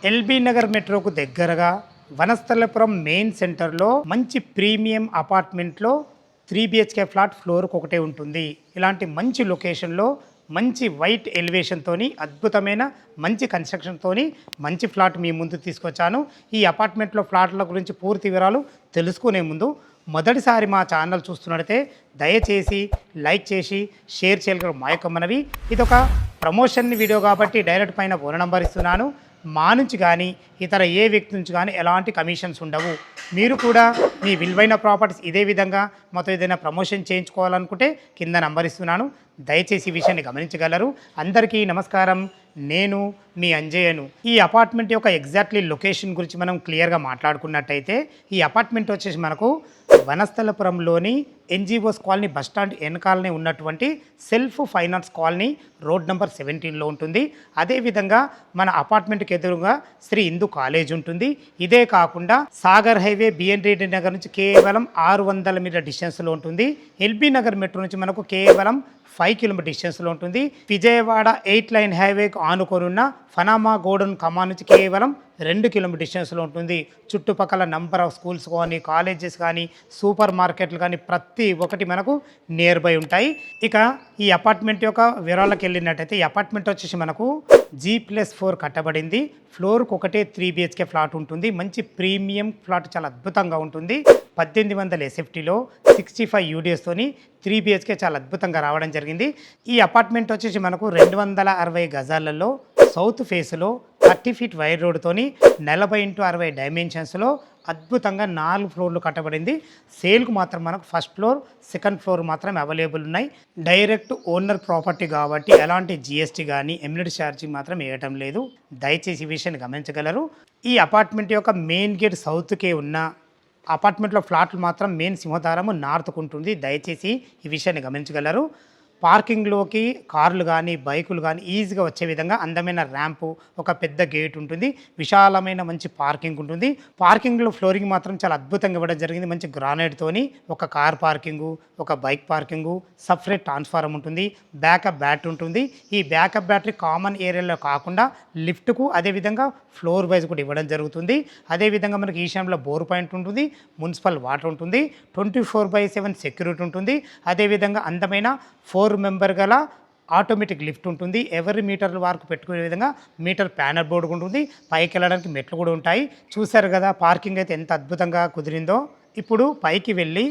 LB Nagar మెట్రోకు దగ్గరగా Vanasthalipuram main సెంటర్లో మంచి ప్రీమియం అపార్ట్మెంట్లో 3 BHK ఫ్లాట్ ఫ్లోర్కి ఒకటే ఉంటుంది. ఇలాంటి మంచి లొకేషన్లో మంచి వైట్ ఎలివేషన్తోని అద్భుతమైన మంచి కన్స్ట్రక్షన్తోని మంచి ఫ్లాట్ మీ ముందు తీసుకొచ్చాను. ఈ అపార్ట్మెంట్లో ఫ్లాట్ల గురించి పూర్తి వివరాలు తెలుసుకునే ముందు మొదటిసారి మా ఛానల్ చూస్తున్నట్టయితే దయచేసి లైక్ చేసి షేర్ చేయగలరు మా యొక్క మనవి. ఇది ఒక ప్రమోషన్ వీడియో కాబట్టి డైరెక్ట్ పైన ఫోన్ నంబర్ ఇస్తున్నాను. మా నుంచి కానీ ఇతర ఏ వ్యక్తి నుంచి కానీ ఎలాంటి కమిషన్స్ ఉండవు. మీరు కూడా మీ విలువైన ప్రాపర్టీస్ ఇదే విధంగా మాతో ఏదైనా ప్రమోషన్ చేయించుకోవాలనుకుంటే కింద నంబర్ ఇస్తున్నాను. దయచేసి ఈ విషయాన్ని గమనించగలరు. అందరికీ నమస్కారం. నేను మీ అంజయ్యను. ఈ అపార్ట్మెంట్ యొక్క ఎగ్జాక్ట్లీ లొకేషన్ గురించి మనం క్లియర్గా మాట్లాడుకున్నట్టయితే ఈ అపార్ట్మెంట్ వచ్చేసి మనకు వనస్థలపురంలోని ఎన్జిఓస్ కాలనీ బస్టాండ్ వెనకాలనే ఉన్నటువంటి self finance colony road number 17లో ఉంటుంది. అదేవిధంగా మన అపార్ట్మెంట్కి ఎదురుగా శ్రీ హిందూ కాలేజ్ ఉంటుంది. ఇదే కాకుండా సాగర్ హైవే బిఎన్ రెడ్డి నగర్ నుంచి కేవలం 600 మీటర్ డిస్టెన్స్లో ఉంటుంది. ఎల్బీ నగర్ మెట్రో నుంచి మనకు కేవలం 5 కిలోమీటర్ డిస్టెన్స్లో ఉంటుంది. విజయవాడ 8 లైన్ హైవేకు ఆనుకొనున్న ఫనామా గోడౌన్ కమాన్ నుంచి కేవలం 2 కిలోమీటర్ డిస్టెన్స్లో ఉంటుంది. చుట్టుపక్కల నంబర్ ఆఫ్ స్కూల్స్ కానీ కాలేజెస్ కానీ సూపర్ మార్కెట్లు కానీ ప్రతి ఒక్కటి మనకు నియర్ బై ఉంటాయి. ఇక ఈ అపార్ట్మెంట్ యొక్క వివరాలకు వెళ్ళినట్టయితే ఈ అపార్ట్మెంట్ వచ్చేసి మనకు G+4 కట్టబడింది. ఫ్లోర్కి ఒకటే 3 BHK ఫ్లాట్ ఉంటుంది. మంచి ప్రీమియం ఫ్లాట్, చాలా అద్భుతంగా ఉంటుంది. 1800 SFTలో 65 UDSతోని 3 BHK చాలా అద్భుతంగా రావడం జరిగింది. ఈ అపార్ట్మెంట్ వచ్చేసి మనకు 260 గజాలలో సౌత్ ఫేస్లో 30 ఫీట్ వైర్ రోడ్తోని 40x60 డైమెన్షన్స్లో అద్భుతంగా 4 ఫ్లోర్లు కట్టబడింది. సేల్కు మాత్రం మనకు ఫస్ట్ ఫ్లోర్ సెకండ్ ఫ్లోర్ మాత్రం అవైలబుల్ ఉన్నాయి. డైరెక్ట్ ఓనర్ ప్రాపర్టీ కాబట్టి ఎలాంటి GST కానీ ఎమ్యూనిటీ ఛార్జీ మాత్రం వేయటం లేదు. దయచేసి ఈ విషయాన్ని గమనించగలరు. ఈ అపార్ట్మెంట్ యొక్క మెయిన్ గేట్ సౌత్కే ఉన్న అపార్ట్మెంట్లో ఫ్లాట్లు మాత్రం మెయిన్ సింహద్వారము నార్త్కు ఉంటుంది. దయచేసి ఈ విషయాన్ని గమనించగలరు. పార్కింగ్లోకి కార్లు కానీ బైకులు కానీ ఈజీగా వచ్చే విధంగా అందమైన ర్యాంపు, ఒక పెద్ద గేట్ ఉంటుంది. విశాలమైన మంచి పార్కింగ్ ఉంటుంది. పార్కింగ్లో ఫ్లోరింగ్ మాత్రం చాలా అద్భుతంగా ఇవ్వడం జరిగింది. మంచి గ్రానైట్తోని ఒక కార్ పార్కింగు, ఒక బైక్ పార్కింగు, సపరేట్ ట్రాన్స్ఫార్మర్ ఉంటుంది, బ్యాకప్ బ్యాటరీ ఉంటుంది. ఈ బ్యాకప్ బ్యాటరీ కామన్ ఏరియాలో కాకుండా లిఫ్ట్కు అదేవిధంగా ఫ్లోర్ వైజ్ కూడా ఇవ్వడం జరుగుతుంది. అదేవిధంగా మనకి ఈశాన్యంలో బోర్ పాయింట్ ఉంటుంది, మున్సిపల్ వాటర్ ఉంటుంది, 24/7 సెక్యూరిటీ ఉంటుంది. అదేవిధంగా అందమైన 4 మెంబర్ గల ఆటోమేటిక్ లిఫ్ట్ ఉంటుంది. ఎవరి మీటర్ల వరకు పెట్టుకునే విధంగా మీటర్ ప్యానల్ బోర్డు ఉంటుంది. పైకి వెళ్ళడానికి మెట్లు కూడా ఉంటాయి. చూసారు కదా పార్కింగ్ అయితే ఎంత అద్భుతంగా కుదిరిందో. ఇప్పుడు పైకి వెళ్ళి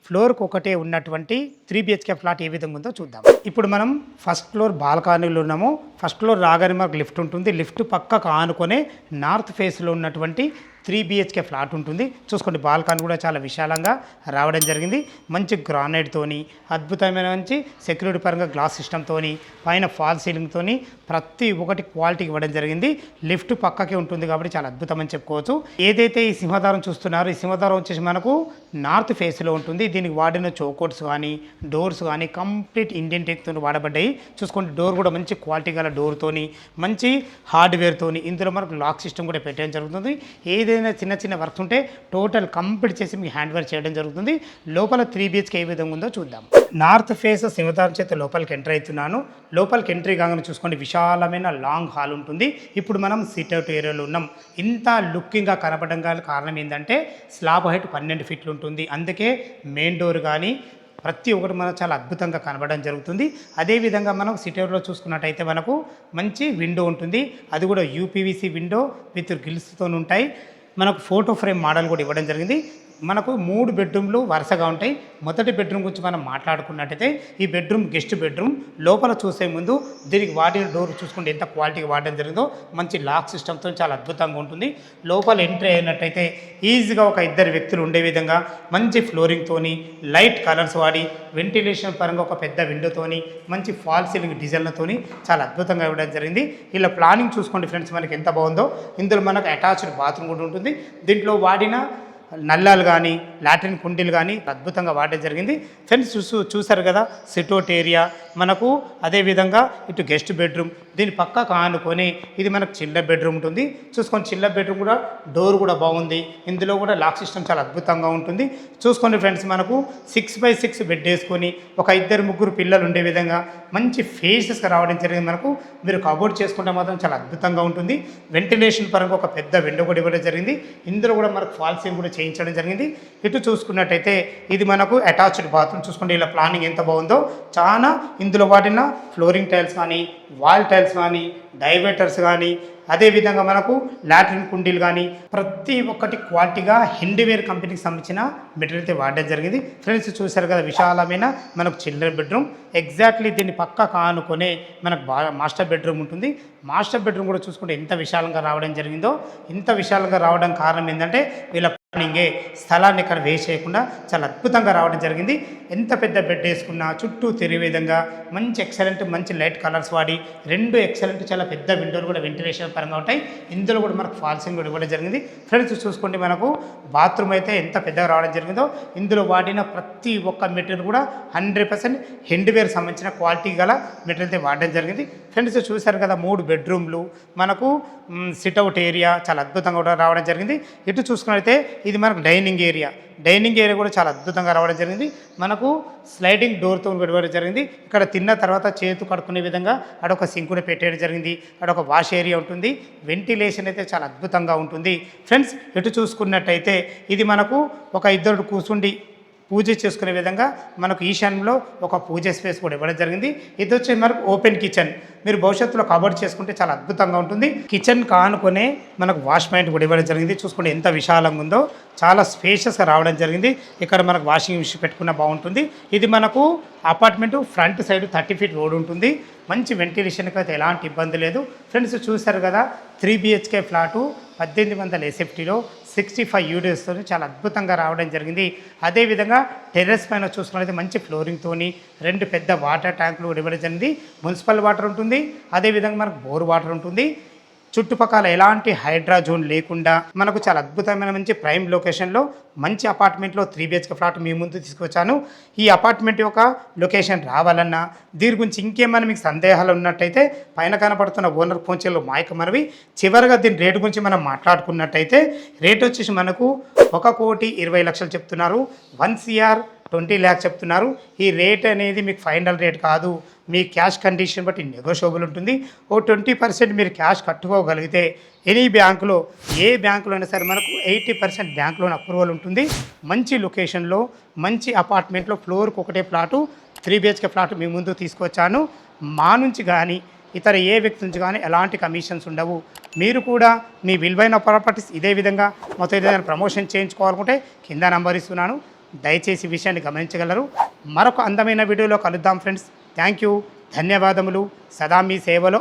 ఫ్లోర్కి ఒకటే ఉన్నటువంటి 3 BHK ఫ్లాట్ ఏ విధంగా ఉందో చూద్దాం. ఇప్పుడు మనం ఫస్ట్ ఫ్లోర్ బాల్కనీలో ఉన్నాము. ఫస్ట్ ఫ్లోర్ రాగానే మనకు లిఫ్ట్ ఉంటుంది. లిఫ్ట్ పక్కకు ఆనుకొనే నార్త్ ఫేస్లో ఉన్నటువంటి 3 BHK ఫ్లాట్ ఉంటుంది. చూసుకోండి బాల్కనీ కూడా చాలా విశాలంగా రావడం జరిగింది. మంచి గ్రానైట్తోని అద్భుతమైన మంచి సెక్యూరిటీ పరంగా గ్లాస్ సిస్టమ్తోని పైన ఫాల్ సీలింగ్తోని ప్రతి ఒక్కటి క్వాలిటీ ఇవ్వడం జరిగింది. లిఫ్ట్ పక్కకే ఉంటుంది కాబట్టి చాలా అద్భుతమని చెప్పుకోవచ్చు. ఏదైతే ఈ సింహద్వారం చూస్తున్నారో ఈ సింహద్వారం వచ్చేసి మనకు నార్త్ ఫేస్లో ఉంటుంది. దీనికి వాడిన చౌకోట్స్ కానీ డోర్స్ కానీ కంప్లీట్ ఇండియన్ టెక్తో వాడబడ్డాయి. చూసుకోండి డోర్ కూడా మంచి క్వాలిటీ గల డోర్తోని మంచి హార్డ్వేర్తోని ఇందులో మనకు లాక్ సిస్టమ్ కూడా పెట్టడం జరుగుతుంది. ఏదైనా చిన్న చిన్న వర్క్స్ ఉంటే టోటల్ కంప్లీట్ చేసి మీకు హ్యాండ్ వర్క్ చేయడం జరుగుతుంది. లోపల 3 BHK ఏ విధంగా ఉందో చూద్దాం. నార్త్ ఫేస్ సింహద్వారం చేత లోపలికి ఎంటర్ అవుతున్నాను. లోపలికి ఎంట్రీ కాగానే చూసుకోండి విశాలమైన లాంగ్ హాల్ ఉంటుంది. ఇప్పుడు మనం సిట్అవుట్ ఏరియాలో ఉన్నాం. ఇంత లుకింగ్గా కనపడడం కారణం ఏంటంటే స్లాబ్ హైట్ 12 ఫీట్లు ఉంటుంది. అందుకే మెయిన్ డోర్ కానీ ప్రతి ఒక్కటి మనకు చాలా అద్భుతంగా కనబడడం జరుగుతుంది. అదేవిధంగా మనం సిట్అవుట్లో చూసుకున్నట్టయితే మనకు మంచి విండో ఉంటుంది. అది కూడా UPVC విండో విత్ గిల్స్తో ఉంటాయి. మనకు ఫోటో ఫ్రేమ్ మోడల్ కూడా ఇవ్వడం జరిగింది. మనకు 3 బెడ్రూమ్లు వరుసగా ఉంటాయి. మొదటి బెడ్రూమ్ గురించి మనం మాట్లాడుకున్నట్టయితే ఈ బెడ్రూమ్ గెస్ట్ బెడ్రూమ్. లోపల చూసే ముందు దీనికి వాడిన డోర్ చూసుకుంటే ఎంత క్వాలిటీగా వాడడం జరిగిందో మంచి లాక్ సిస్టమ్తో చాలా అద్భుతంగా ఉంటుంది. లోపల ఎంట్రీ అయినట్టయితే ఈజీగా ఒక 2 వ్యక్తులు ఉండే విధంగా మంచి ఫ్లోరింగ్తోని లైట్ కలర్స్ వాడి వెంటిలేషన్ పరంగా ఒక పెద్ద విండోతోని మంచి ఫాల్ సీలింగ్ డిజైన్లతోని చాలా అద్భుతంగా ఇవ్వడం జరిగింది. ఇలా ప్లానింగ్ చూసుకోండి ఫ్రెండ్స్ మనకి ఎంత బాగుందో. ఇందులో మనకు అటాచ్డ్ బాత్రూమ్ కూడా ఉంటుంది. దీంట్లో వాడిన నల్లాలు కానీ లాట్రిన్ కుండీలు కానీ అద్భుతంగా వాడడం జరిగింది. ఫ్రెండ్స్ చూసారు కదా సిట్అవుట్ ఏరియా మనకు. అదేవిధంగా ఇటు గెస్ట్ బెడ్రూమ్ దీని పక్కకు ఆనుకొని ఇది మనకు చిల్డ్రన్ బెడ్రూమ్ ఉంటుంది. చూసుకోండి, చిల్డ్రన్ బెడ్రూమ్ కూడా డోర్ కూడా బాగుంది. ఇందులో కూడా లాక్ సిస్టమ్ చాలా అద్భుతంగా ఉంటుంది. చూసుకోండి ఫ్రెండ్స్, మనకు 6x6 బెడ్ వేసుకొని ఒక 2-3 పిల్లలు ఉండే విధంగా మంచి ఫేసెస్గా రావడం జరిగింది. మనకు మీరు కబోర్డ్ చేసుకుంటే మాత్రం చాలా అద్భుతంగా ఉంటుంది. వెంటిలేషన్ పరంగా ఒక పెద్ద విండో కూడా ఇవ్వడం జరిగింది. ఇందులో కూడా మనకు ఫాల్ సీలింగ్ కూడా చేయించడం జరిగింది. ఇటు చూసుకున్నట్టయితే ఇది మనకు అటాచ్డ్ బాత్రూమ్. చూసుకోండి ఇలా ప్లానింగ్ ఎంత బాగుందో. చాలా ఇందులో వాడిన ఫ్లోరింగ్ టైల్స్ కానీ, వాల్ టైల్స్ కానీ, డైవర్టర్స్ కానీ, అదేవిధంగా మనకు లాట్రిన్ కుండీలు కానీ ప్రతి ఒక్కటి క్వాలిటీగా హిండ్వేర్ కంపెనీకి సంబంధించిన మెటీరియల్ అయితే వాడడం జరిగింది. ఫ్రెండ్స్ చూశారు కదా, విశాలమైన మనకు చిల్డ్రన్ బెడ్రూమ్. ఎగ్జాక్ట్లీ దీన్ని పక్క కానుకొనే మనకు మాస్టర్ బెడ్రూమ్ ఉంటుంది. మాస్టర్ బెడ్రూమ్ కూడా చూసుకుంటే ఎంత విశాలంగా రావడం జరిగిందో. ఇంత విశాలంగా రావడం కారణం ఏంటంటే వీళ్ళ ప్లానింగే స్థలాన్ని ఇక్కడ వేస్ట్ చేయకుండా చాలా అద్భుతంగా రావడం జరిగింది. ఎంత పెద్ద బెడ్ వేసుకున్నా చుట్టూ తిరిగే విధంగా మంచి ఎక్సలెంట్ మంచి లైట్ కలర్స్ వాడి 2 ఎక్సలెంట్ చాలా పెద్ద విండోలు కూడా వెంటిలేషన్ పరంగా ఉంటాయి. ఇందులో కూడా మనకు ఫాల్ సీలింగ్ కూడా ఇవ్వడం జరిగింది. ఫ్రెండ్స్ చూసుకోండి, మనకు బాత్రూమ్ అయితే ఎంత పెద్దగా రావడం జరిగిందో. ఇందులో వాడిన ప్రతి ఒక్క మెటీరియల్ కూడా 100% హిండ్వేర్ సంబంధించిన క్వాలిటీ గల మెటీరియల్ అయితే వాడడం జరిగింది. ఫ్రెండ్స్ చూశారు కదా, 3 బెడ్రూమ్లు మనకు సిట్అవుట్ ఏరియా చాలా అద్భుతంగా కూడా రావడం జరిగింది. ఇటు చూసుకున్నట్లయితే ఇది మనకు డైనింగ్ ఏరియా కూడా చాలా అద్భుతంగా రావడం జరిగింది. మనకు స్లైడింగ్ డోర్తో ఇవ్వడం జరిగింది. ఇక్కడ తిన్న తర్వాత చేతు కడుక్కునే విధంగా అడొక సింకుని పెట్టేయడం జరిగింది. అడొక వాష్ ఏరియా ఉంటుంది. వెంటిలేషన్ అయితే చాలా అద్భుతంగా ఉంటుంది. ఫ్రెండ్స్ ఇటు చూసుకున్నట్టయితే ఇది మనకు ఒక 2 కూర్చుండి పూజ చేసుకునే విధంగా మనకు ఈశాన్యంలో ఒక పూజ స్పేస్ కూడా ఇవ్వడం జరిగింది. ఇది వచ్చి మనకు ఓపెన్ కిచెన్. మీరు భవిష్యత్తులో కబోర్డ్ చేసుకుంటే చాలా అద్భుతంగా ఉంటుంది. కిచెన్ కానుకొనే మనకు వాష్ పాయింట్ కూడా ఇవ్వడం జరిగింది. చూసుకుంటే ఎంత విశాలంగా ఉందో. చాలా స్పేషియస్గా రావడం జరిగింది. ఇక్కడ మనకు వాషింగ్ మిషన్ పెట్టుకున్న బాగుంటుంది. ఇది మనకు apartment front side 30 feet road ఉంటుంది. మంచి వెంటిలేషన్కి అయితే ఎలాంటి ఇబ్బంది లేదు. ఫ్రెండ్స్ చూశారు కదా, 3 BHK ఫ్లాటు 1800 SFTలో 65 యూనిట్స్తో చాలా అద్భుతంగా రావడం జరిగింది. అదేవిధంగా టెర్రస్ పైన చూసుకున్నట్లయితే మంచి ఫ్లోరింగ్తోని 2 పెద్ద వాటర్ ట్యాంకులు కూడా ఇవ్వడం జరిగింది. మున్సిపల్ వాటర్ ఉంటుంది. అదేవిధంగా మనకు బోర్ వాటర్ ఉంటుంది. చుట్టుపక్కల ఎలాంటి హైడ్రా జోన్ లేకుండా మనకు చాలా అద్భుతమైన మంచి ప్రైమ్ లొకేషన్లో మంచి అపార్ట్మెంట్లో 3 BHK ఫ్లాట్ మీ ముందు తీసుకొచ్చాను. ఈ అపార్ట్మెంట్ యొక్క లొకేషన్ రావాలన్నా దీని గురించి ఇంకేమైనా మీకు సందేహాలు ఉన్నట్టయితే పైన కనపడుతున్న ఓనర్ ఫోన్ చేయలో మాయక మనవి. చివరిగా దీని రేటు గురించి మనం మాట్లాడుకున్నట్టయితే రేట్ వచ్చేసి మనకు 1,20,00,000 చెప్తున్నారు. 1 CR 20 lakhs చెప్తున్నారు. ఈ రేట్ అనేది మీకు ఫైనల్ రేట్ కాదు. మీ క్యాష్ కండిషన్ బట్టి నెగోషియబుల్ ఉంటుంది. 20% మీరు క్యాష్ కట్టుకోగలిగితే ఎనీ బ్యాంకులో ఏ బ్యాంకులో అయినా సరే మనకు 80% బ్యాంక్ లోన్ అప్రూవల్ ఉంటుంది. మంచి లొకేషన్లో మంచి అపార్ట్మెంట్లో ఫ్లోర్కి ఒకటే ప్లాటు 3 BHK ఫ్లాట్ మీ ముందు తీసుకొచ్చాను. మా నుంచి కానీ ఇతర ఏ వ్యక్తి నుంచి కానీ ఎలాంటి కమిషన్స్ ఉండవు. మీరు కూడా మీ విలువైన ప్రాపర్టీస్ ఇదే విధంగా మొత్తం ఏదైనా ప్రమోషన్ చేయించుకోవాలనుకుంటే కింద నంబర్ ఇస్తున్నాను. దయచేసి విషయాన్ని గమనించగలరు. మరొక అందమైన వీడియోలో కలుద్దాం ఫ్రెండ్స్. థ్యాంక్ యూ, ధన్యవాదములు. సదా మీ సేవలో